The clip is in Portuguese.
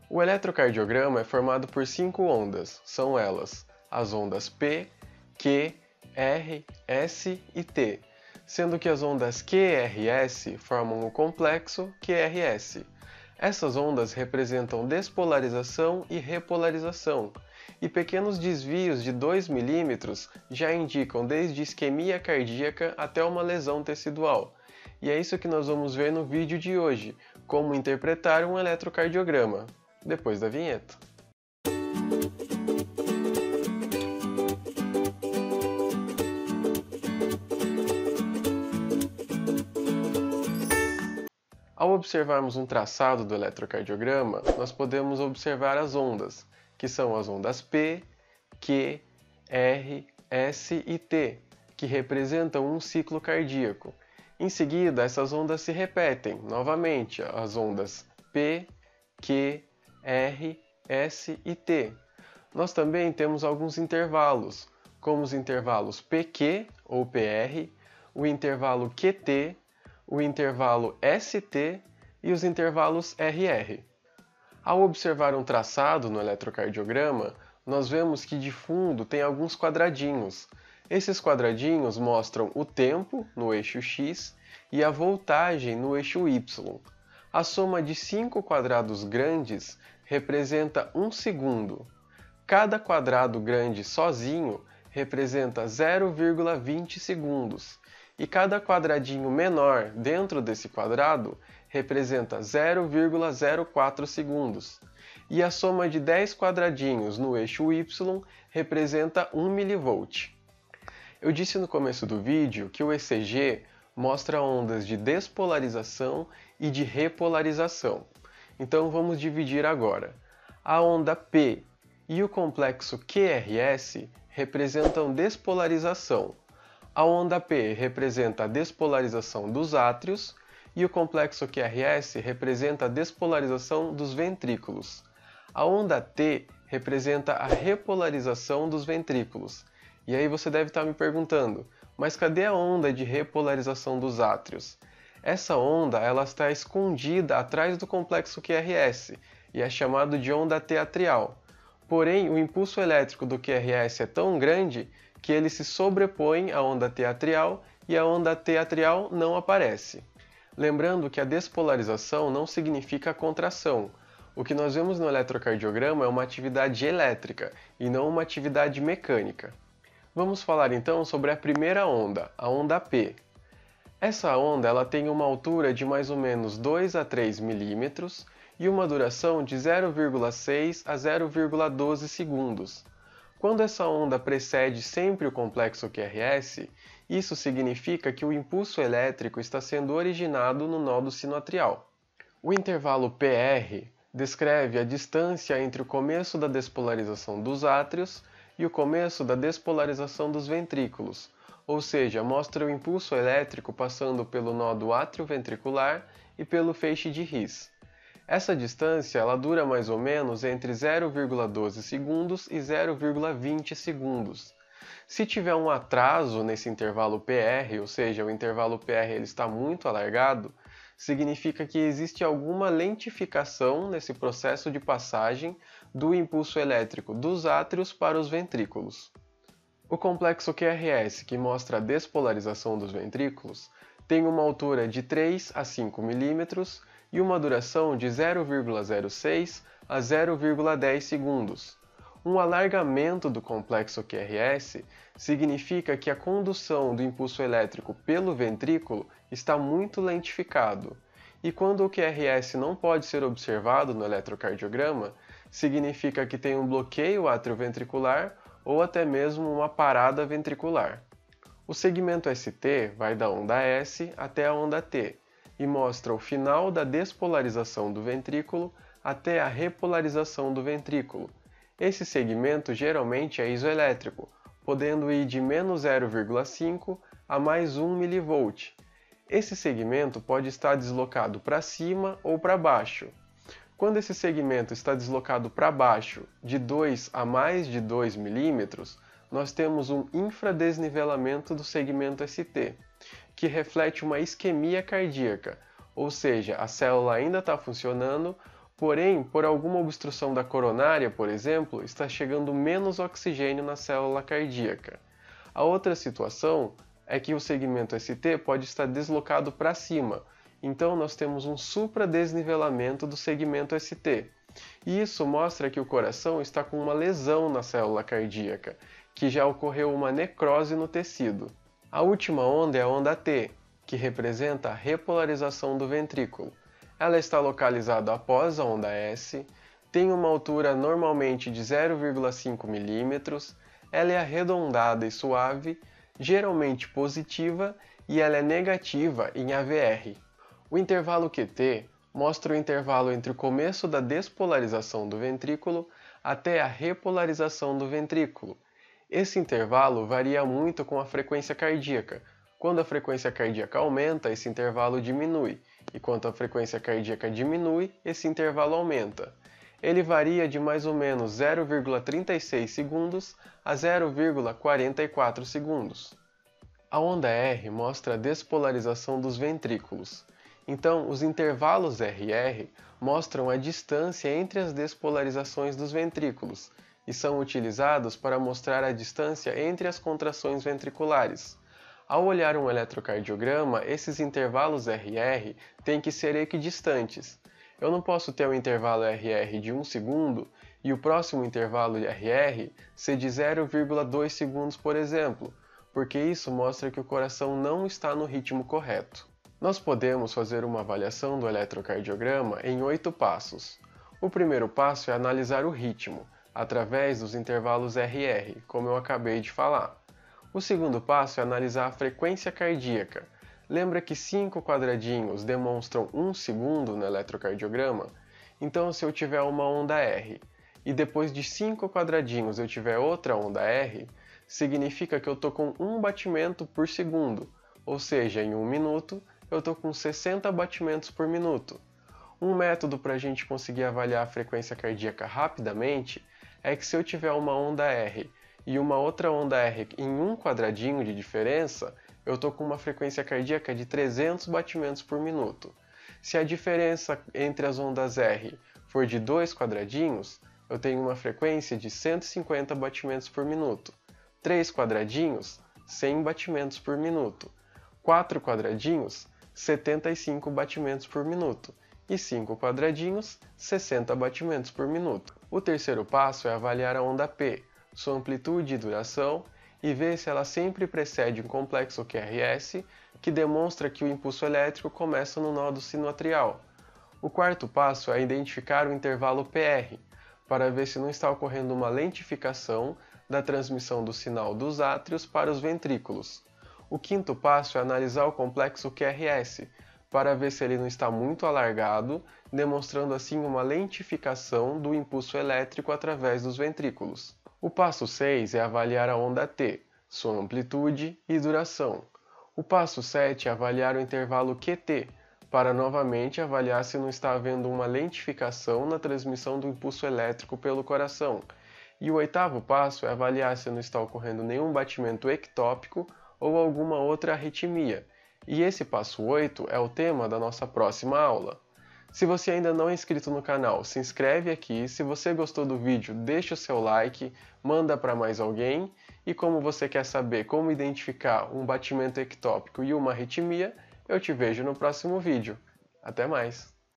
O eletrocardiograma é formado por 5 ondas, são elas as ondas P, Q, R, S e T, sendo que as ondas QRS formam o complexo QRS. Essas ondas representam despolarização e repolarização, e pequenos desvios de 2 milímetros já indicam desde isquemia cardíaca até uma lesão tecidual. E é isso que nós vamos ver no vídeo de hoje, como interpretar um eletrocardiograma, depois da vinheta. Ao observarmos um traçado do eletrocardiograma, nós podemos observar as ondas, que são as ondas P, Q, R, S e T, que representam um ciclo cardíaco. Em seguida, essas ondas se repetem novamente, as ondas P, Q, R, S e T. Nós também temos alguns intervalos, como os intervalos PQ ou PR, o intervalo QT, o intervalo ST e os intervalos RR. Ao observar um traçado no eletrocardiograma, nós vemos que de fundo tem alguns quadradinhos. Esses quadradinhos mostram o tempo no eixo X e a voltagem no eixo Y. A soma de 5 quadrados grandes representa 1 segundo. Cada quadrado grande sozinho representa 0,20 segundos. E cada quadradinho menor dentro desse quadrado representa 0,04 segundos. E a soma de 10 quadradinhos no eixo Y representa 1 mV. Eu disse no começo do vídeo que o ECG mostra ondas de despolarização e de repolarização. Então vamos dividir agora. A onda P e o complexo QRS representam despolarização. A onda P representa a despolarização dos átrios e o complexo QRS representa a despolarização dos ventrículos. A onda T representa a repolarização dos ventrículos. E aí você deve estar me perguntando, mas cadê a onda de repolarização dos átrios? Essa onda ela está escondida atrás do complexo QRS e é chamado de onda T atrial. Porém, o impulso elétrico do QRS é tão grande que ele se sobrepõe à onda T atrial e a onda T atrial não aparece. Lembrando que a despolarização não significa contração. O que nós vemos no eletrocardiograma é uma atividade elétrica e não uma atividade mecânica. Vamos falar então sobre a primeira onda, a onda P. Essa onda ela tem uma altura de mais ou menos 2 a 3 milímetros e uma duração de 0,6 a 0,12 segundos. Quando essa onda precede sempre o complexo QRS, isso significa que o impulso elétrico está sendo originado no nodo sinoatrial. O intervalo PR descreve a distância entre o começo da despolarização dos átrios e o começo da despolarização dos ventrículos, ou seja, mostra o impulso elétrico passando pelo nodo atrioventricular e pelo feixe de His. Essa distância ela dura mais ou menos entre 0,12 segundos e 0,20 segundos. Se tiver um atraso nesse intervalo PR, ou seja, o intervalo PR ele está muito alargado, significa que existe alguma lentificação nesse processo de passagem do impulso elétrico dos átrios para os ventrículos. O complexo QRS, que mostra a despolarização dos ventrículos, tem uma altura de 3 a 5 milímetros e uma duração de 0,06 a 0,10 segundos. Um alargamento do complexo QRS significa que a condução do impulso elétrico pelo ventrículo está muito lentificado. E quando o QRS não pode ser observado no eletrocardiograma, significa que tem um bloqueio atrioventricular ou até mesmo uma parada ventricular. O segmento ST vai da onda S até a onda T e mostra o final da despolarização do ventrículo até a repolarização do ventrículo. Esse segmento geralmente é isoelétrico, podendo ir de menos 0,5 a mais 1 mV. Esse segmento pode estar deslocado para cima ou para baixo. Quando esse segmento está deslocado para baixo de 2 a mais de 2 milímetros, nós temos um infradesnivelamento do segmento ST, que reflete uma isquemia cardíaca, ou seja, a célula ainda está funcionando, Porém, por alguma obstrução da coronária, por exemplo, está chegando menos oxigênio na célula cardíaca. A outra situação é que o segmento ST pode estar deslocado para cima, então nós temos um supradesnivelamento do segmento ST. E isso mostra que o coração está com uma lesão na célula cardíaca, que já ocorreu uma necrose no tecido. A última onda é a onda T, que representa a repolarização do ventrículo. Ela está localizada após a onda S, tem uma altura normalmente de 0,5 mm, ela é arredondada e suave, geralmente positiva, e ela é negativa em AVR. O intervalo QT mostra o intervalo entre o começo da despolarização do ventrículo até a repolarização do ventrículo. Esse intervalo varia muito com a frequência cardíaca. Quando a frequência cardíaca aumenta, esse intervalo diminui, e quando a frequência cardíaca diminui, esse intervalo aumenta. Ele varia de mais ou menos 0,36 segundos a 0,44 segundos. A onda R mostra a despolarização dos ventrículos. Então, os intervalos RR mostram a distância entre as despolarizações dos ventrículos e são utilizados para mostrar a distância entre as contrações ventriculares. Ao olhar um eletrocardiograma, esses intervalos RR têm que ser equidistantes. Eu não posso ter um intervalo RR de 1 segundo e o próximo intervalo RR ser de 0,2 segundos, por exemplo, porque isso mostra que o coração não está no ritmo correto. Nós podemos fazer uma avaliação do eletrocardiograma em 8 passos. O primeiro passo é analisar o ritmo, através dos intervalos RR, como eu acabei de falar. O segundo passo é analisar a frequência cardíaca. Lembra que 5 quadradinhos demonstram 1 segundo no eletrocardiograma? Então, se eu tiver uma onda R e depois de 5 quadradinhos eu tiver outra onda R, significa que eu estou com 1 batimento por segundo, ou seja, em 1 minuto eu estou com 60 batimentos por minuto. Um método para a gente conseguir avaliar a frequência cardíaca rapidamente é que se eu tiver uma onda R e uma outra onda R em 1 quadradinho de diferença, eu estou com uma frequência cardíaca de 300 batimentos por minuto. Se a diferença entre as ondas R for de 2 quadradinhos, eu tenho uma frequência de 150 batimentos por minuto. 3 quadradinhos, 100 batimentos por minuto. 4 quadradinhos, 75 batimentos por minuto. E 5 quadradinhos, 60 batimentos por minuto. O terceiro passo é avaliar a onda P, sua amplitude e duração, e ver se ela sempre precede um complexo QRS, que demonstra que o impulso elétrico começa no nódo sinoatrial. O quarto passo é identificar o intervalo PR, para ver se não está ocorrendo uma lentificação da transmissão do sinal dos átrios para os ventrículos. O quinto passo é analisar o complexo QRS, para ver se ele não está muito alargado, demonstrando assim uma lentificação do impulso elétrico através dos ventrículos. O passo 6 é avaliar a onda T, sua amplitude e duração. O passo 7 é avaliar o intervalo QT, para novamente avaliar se não está havendo uma lentificação na transmissão do impulso elétrico pelo coração. E o oitavo passo é avaliar se não está ocorrendo nenhum batimento ectópico ou alguma outra arritmia. E esse passo 8 é o tema da nossa próxima aula. Se você ainda não é inscrito no canal, se inscreve aqui. Se você gostou do vídeo, deixa o seu like, manda para mais alguém. E como você quer saber como identificar um batimento ectópico e uma arritmia, eu te vejo no próximo vídeo. Até mais!